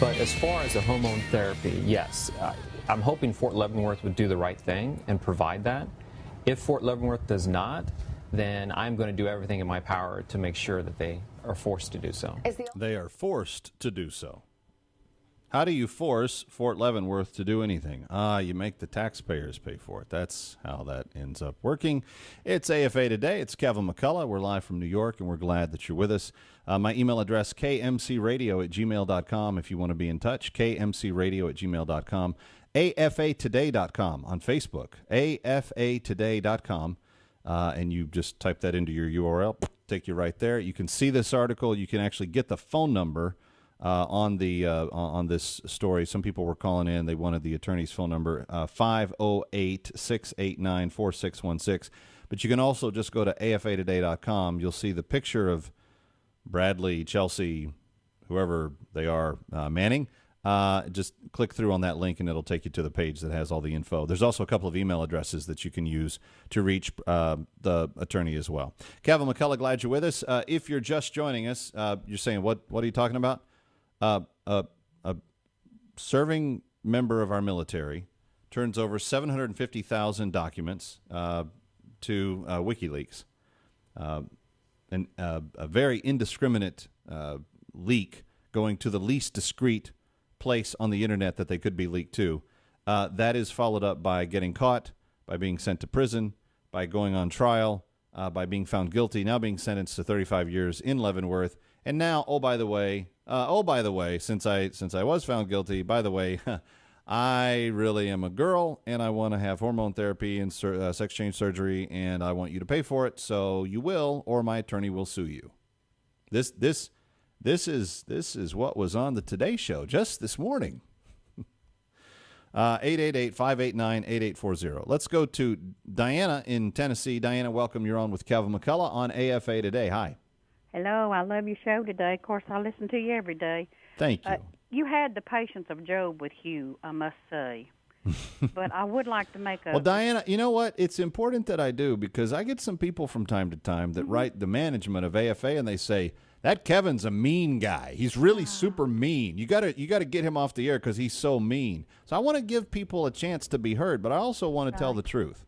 But as far as the hormone therapy, yes, I'm hoping Fort Leavenworth would do the right thing and provide that. If Fort Leavenworth does not, then I'm going to do everything in my power to make sure that they are forced to do so. They are forced to do so. How do you force Fort Leavenworth to do anything? You make the taxpayers pay for it. That's how that ends up working. It's AFA Today. It's Kevin McCullough. We're live from New York, and we're glad that you're with us. My email address, kmcradio@gmail.com, if you want to be in touch, kmcradio@gmail.com, afatoday.com on Facebook, afatoday.com, and you just type that into your URL, take you right there. You can see this article. You can actually get the phone number on this story. Some people were calling in. They wanted the attorney's phone number, 508-689-4616. But you can also just go to afatoday.com. You'll see the picture of Bradley, Chelsea, whoever they are, Manning. Just click through on that link, and it'll take you to the page that has all the info. There's also a couple of email addresses that you can use to reach the attorney as well. Kevin McCullough, glad you're with us. If you're just joining us, you're saying, what are you talking about? A serving member of our military turns over 750,000 documents to WikiLeaks. And a very indiscriminate leak going to the least discreet place on the internet that they could be leaked to. That is followed up by getting caught, by being sent to prison, by going on trial, by being found guilty, now being sentenced to 35 years in Leavenworth. And now, oh, by the way, since I was found guilty, by the way, I really am a girl, and I want to have hormone therapy and sex change surgery, and I want you to pay for it. So you will, or my attorney will sue you. This is what was on the Today Show just this morning. 888-589-8840. Let's go to Diana in Tennessee. Diana, welcome. You're on with Kevin McCullough on AFA Today. Hi. Hello, I love your show today. Of course, I listen to you every day. Thank you. You had the patience of Job with Hugh, I must say. But I would like to make a... Well, Diana, you know what? It's important that I do, because I get some people from time to time that write the management of AFA, and they say, that Kevin's a mean guy. He's really super mean. You gotta get him off the air because he's so mean. So I want to give people a chance to be heard, but I also want to tell the truth.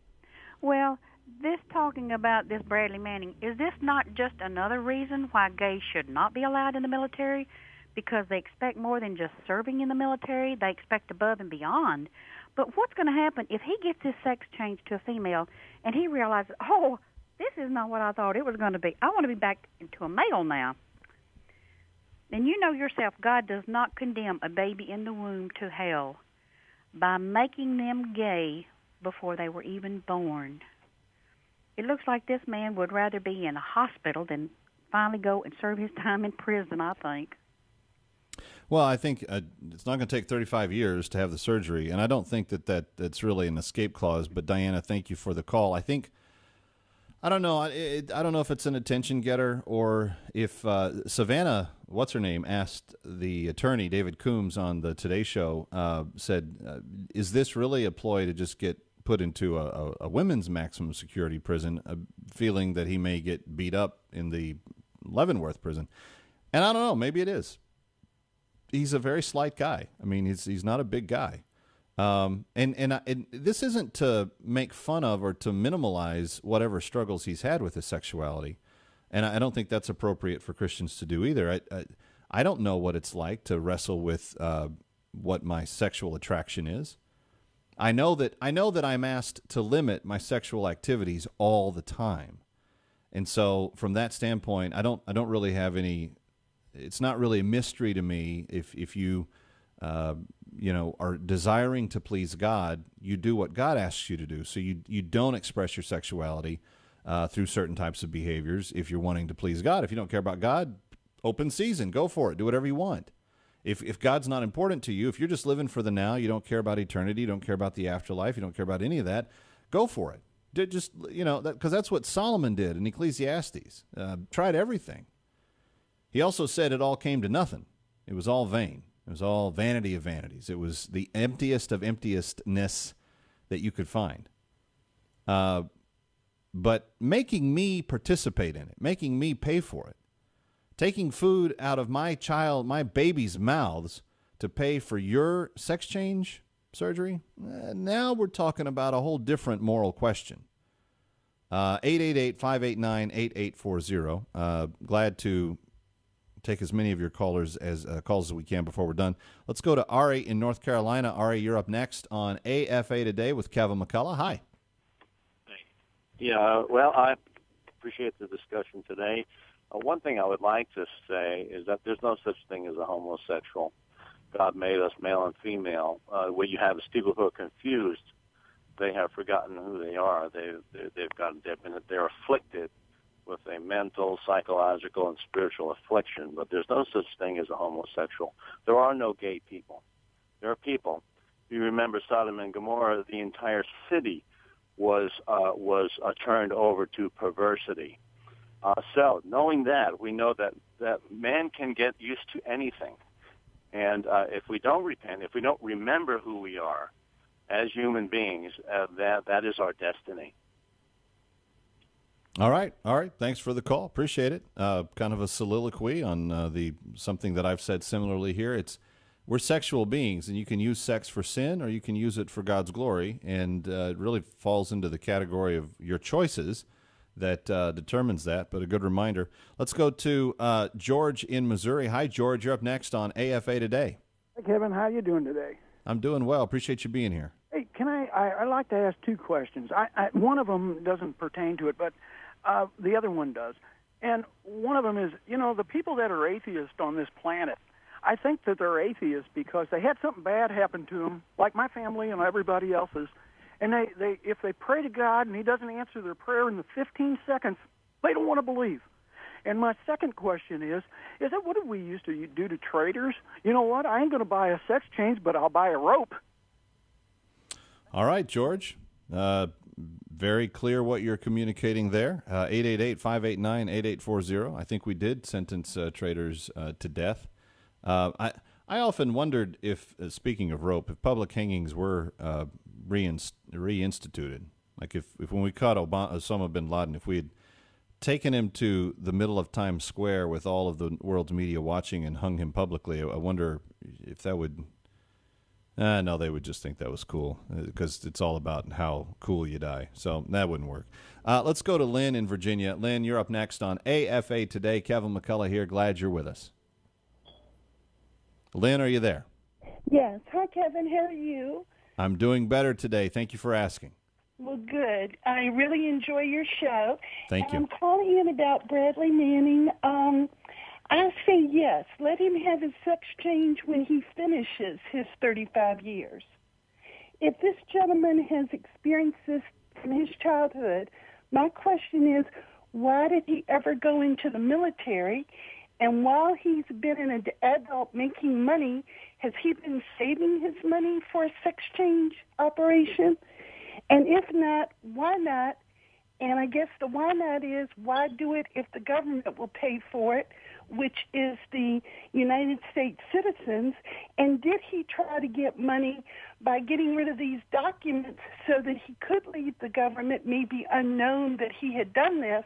Well, this talking about this Bradley Manning, is this not just another reason why gays should not be allowed in the military? Because they expect more than just serving in the military. They expect above and beyond. But what's going to happen if he gets his sex changed to a female and he realizes, oh, this is not what I thought it was going to be. I want to be back into a male now. And you know yourself, God does not condemn a baby in the womb to hell by making them gay before they were even born. It looks like this man would rather be in a hospital than finally go and serve his time in prison, I think. Well, I think it's not going to take 35 years to have the surgery, and I don't think that's really an escape clause. But Diana, thank you for the call. I don't know. I don't know if it's an attention getter or if Savannah, what's her name, asked the attorney, David Coombs, on the Today Show, said, is this really a ploy to just get put into a women's maximum security prison, feeling that he may get beat up in the Leavenworth prison? And I don't know. Maybe it is. He's a very slight guy. I mean, he's not a big guy. And this isn't to make fun of or to minimalize whatever struggles he's had with his sexuality. And I don't think that's appropriate for Christians to do either. I don't know what it's like to wrestle with what my sexual attraction is. I know that I'm asked to limit my sexual activities all the time. And so from that standpoint, I don't really have any. It's not really a mystery to me if you are desiring to please God, you do what God asks you to do. So you don't express your sexuality through certain types of behaviors if you're wanting to please God. If you don't care about God, open season, go for it. Do whatever you want. If God's not important to you, if you're just living for the now, you don't care about eternity, you don't care about the afterlife, you don't care about any of that, go for it. Just, because that's what Solomon did in Ecclesiastes. Tried everything. He also said it all came to nothing. It was all vain. It was all vanity of vanities. It was the emptiest of emptiestness that you could find. But making me participate in it, making me pay for it, taking food out of my baby's mouths to pay for your sex change surgery, now we're talking about a whole different moral question. 888-589-8840. Glad to take as many of your calls as we can before we're done. Let's go to Ari in North Carolina. Ari, you're up next on AFA Today with Kevin McCullough. Hi. Yeah, well, I appreciate the discussion today. One thing I would like to say is that there's no such thing as a homosexual. God made us male and female. Where you have people who are confused, they have forgotten who they are. They're afflicted with a mental, psychological, and spiritual affliction. But there's no such thing as a homosexual. There are no gay people. There are people. If you remember Sodom and Gomorrah, the entire city was turned over to perversity. So knowing that, we know that man can get used to anything. And if we don't repent, if we don't remember who we are as human beings, that is our destiny. All right. Thanks for the call. Appreciate it. Kind of a soliloquy on something that I've said similarly here. We're sexual beings, and you can use sex for sin or you can use it for God's glory, and it really falls into the category of your choices that determines that, but a good reminder. Let's go to George in Missouri. Hi, George. You're up next on AFA Today. Hey, Kevin. How you doing today? I'm doing well. Appreciate you being here. Hey, I'd like to ask two questions. One of them doesn't pertain to it, but the other one does. And one of them is, the people that are atheists on this planet, I think that they're atheists because they had something bad happen to them, like my family and everybody else's. And they if they pray to God and he doesn't answer their prayer in the 15 seconds, they don't want to believe. And my second question is that what did we used to do to traitors? You know what? I ain't going to buy a sex change, but I'll buy a rope. All right, George. Very clear what you're communicating there. 888-589-8840. I think we did sentence traitors to death. I often wondered if, speaking of rope, if public hangings were reinstituted. Like if when we caught Osama bin Laden, if we had taken him to the middle of Times Square with all of the world's media watching and hung him publicly, I wonder if that would... no, they would just think that was cool because it's all about how cool you die. So that wouldn't work. Let's go to Lynn in Virginia. Lynn, you're up next on AFA Today. Kevin McCullough here. Glad you're with us. Lynn, are you there? Yes. Hi, Kevin. How are you? I'm doing better today. Thank you for asking. Well, good. I really enjoy your show. Thank you. I'm calling in about Bradley Manning. I say yes. Let him have his sex change when he finishes his 35 years. If this gentleman has experienced this from his childhood, my question is, why did he ever go into the military? And while he's been an adult making money, has he been saving his money for a sex change operation? And if not, why not? And I guess the why not is, why do it if the government will pay for it, which is the United States citizens? And did he try to get money by getting rid of these documents so that he could leave the government, maybe unknown that he had done this,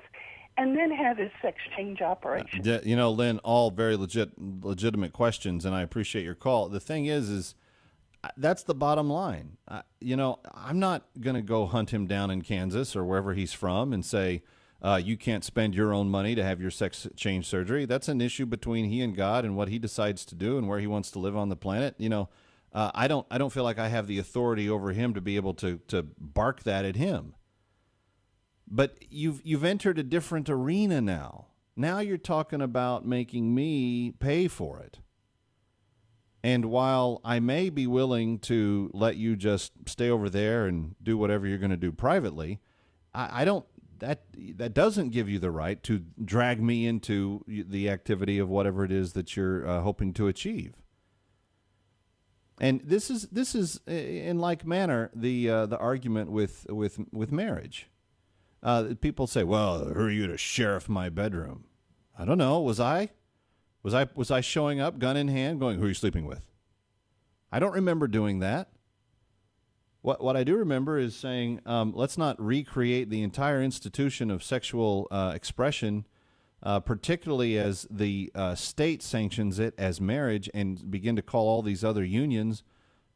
and then have his sex change operation? Lynn, all very legitimate questions, and I appreciate your call. The thing is that's the bottom line. I'm not going to go hunt him down in Kansas or wherever he's from and say, you can't spend your own money to have your sex change surgery. That's an issue between he and God and what he decides to do and where he wants to live on the planet. I don't feel like I have the authority over him to be able to bark that at him. But you've entered a different arena now. Now you're talking about making me pay for it. And while I may be willing to let you just stay over there and do whatever you're going to do privately, I don't. That doesn't give you the right to drag me into the activity of whatever it is that you're hoping to achieve. And this is in like manner the argument with marriage. People say, "Well, who are you to sheriff my bedroom?" I don't know. Was I showing up, gun in hand, going, "Who are you sleeping with?" I don't remember doing that. What I do remember is saying, let's not recreate the entire institution of sexual expression particularly as the state sanctions it as marriage and begin to call all these other unions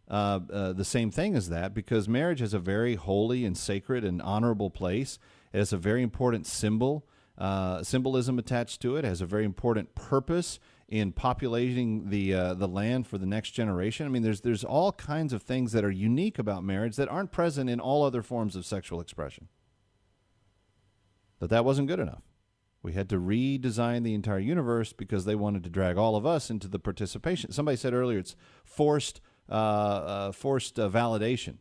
the same thing as that, because marriage is a very holy and sacred and honorable place. It has a very important symbolism attached to it. It has a very important purpose in populating the land for the next generation. I mean, there's all kinds of things that are unique about marriage that aren't present in all other forms of sexual expression. But that wasn't good enough. We had to redesign the entire universe because they wanted to drag all of us into the participation. Somebody said earlier it's forced validation.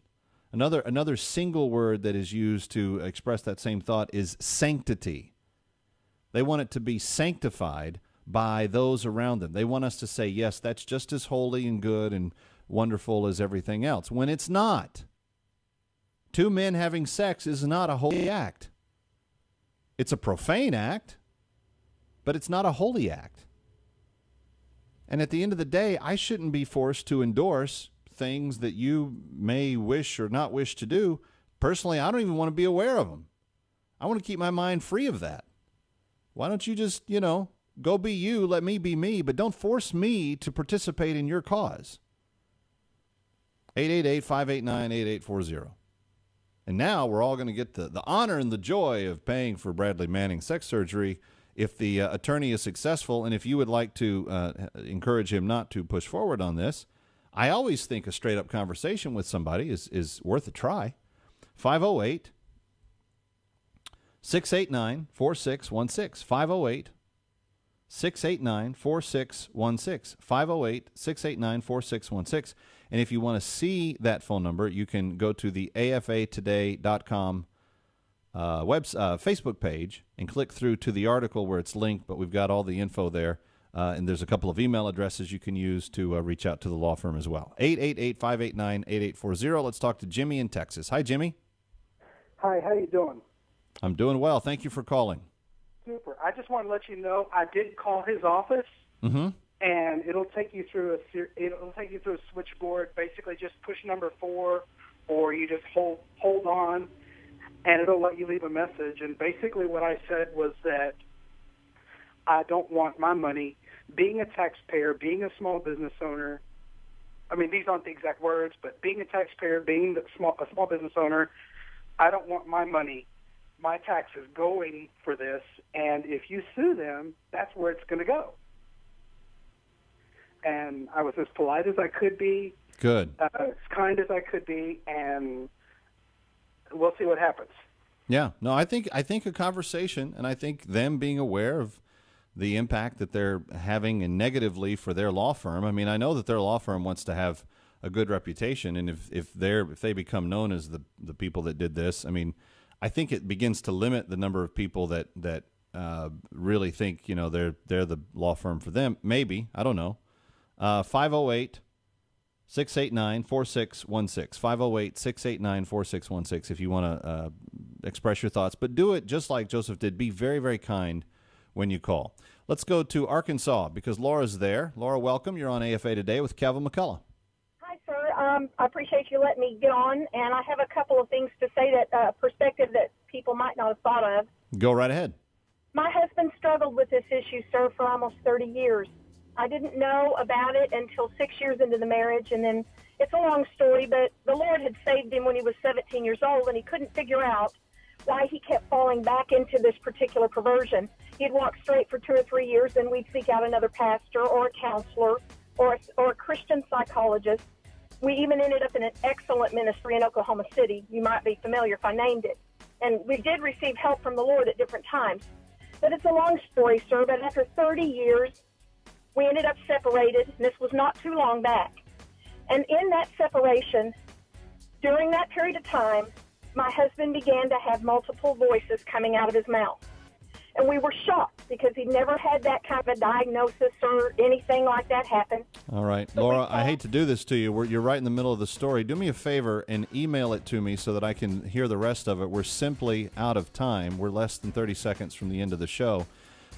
Another single word that is used to express that same thought is sanctity. They want it to be sanctified by those around them. They want us to say, yes, that's just as holy and good and wonderful as everything else, when it's not. Two men having sex is not a holy act. It's a profane act, but it's not a holy act. And at the end of the day, I shouldn't be forced to endorse things that you may wish or not wish to do. Personally, I don't even want to be aware of them. I want to keep my mind free of that. Why don't you just, go be you, let me be me, but don't force me to participate in your cause. 888-589-8840. And now we're all going to get the honor and the joy of paying for Bradley Manning's sex surgery if the attorney is successful. And if you would like to encourage him not to push forward on this, I always think a straight-up conversation with somebody is worth a try. 508 689-4616. 508-689-4616. 508-689-4616. And if you want to see that phone number, you can go to the afatoday.com Facebook page and click through to the article where it's linked, but we've got all the info there. And there's a couple of email addresses you can use to reach out to the law firm as well. 888-589-8840. Let's talk to Jimmy in Texas. Hi, Jimmy. Hi, how you doing? I'm doing well. Thank you for calling. Super. I just want to let you know I did call his office, and it'll take you through a switchboard. Basically, just push number 4, or you just hold on, and it'll let you leave a message. And basically, what I said was that I don't want my money. Being a taxpayer, being a small business owner, I mean, these aren't the exact words, but being a taxpayer, being a small business owner, I don't want my money, my taxes going for this, and if you sue them, that's where it's going to go. And I was as polite as I could be. Good. As kind as I could be, and we'll see what happens. Yeah. No, I think a conversation, and I think them being aware of the impact that they're having and negatively for their law firm. I mean, I know that their law firm wants to have a good reputation, and if they become known as the people that did this, I mean, I think it begins to limit the number of people that really think they're the law firm for them. Maybe, I don't know. 508-689-4616. 508-689-4616 if you want to express your thoughts, but do it just like Joseph did. Be very, very kind when you call. Let's go to Arkansas because Laura's there. Laura, welcome. You're on AFA Today with Calvin McCullough. Hi, sir. I appreciate you letting me get on, and I have a couple of things to say that perspective that people might not have thought of. Go right ahead. My husband struggled with this issue, sir, for almost 30 years. I didn't know about it until 6 years into the marriage, and then it's a long story, but the Lord had saved him when he was 17 years old, and he couldn't figure out why he kept falling back into this particular perversion. He'd walk straight for 2 or 3 years, and we'd seek out another pastor or a counselor or a Christian psychologist. We even ended up in an excellent ministry in Oklahoma City. You might be familiar if I named it. And we did receive help from the Lord at different times. But it's a long story, sir, but after 30 years, we ended up separated, and this was not too long back. And in that separation, during that period of time, my husband began to have multiple voices coming out of his mouth. And we were shocked because he never had that kind of a diagnosis or anything like that happen. All right. So Laura, I hate to do this to you. You're right in the middle of the story. Do me a favor and email it to me so that I can hear the rest of it. We're simply out of time. We're less than 30 seconds from the end of the show.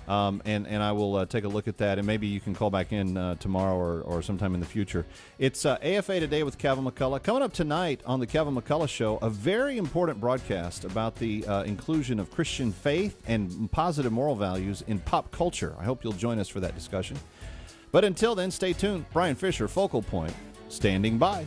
And I will take a look at that, and maybe you can call back in tomorrow or sometime in the future. It's AFA Today with Calvin McCullough. Coming up tonight on the Calvin McCullough Show, a very important broadcast about the inclusion of Christian faith and positive moral values in pop culture. I hope you'll join us for that discussion. But until then, stay tuned. Brian Fisher, Focal Point, standing by.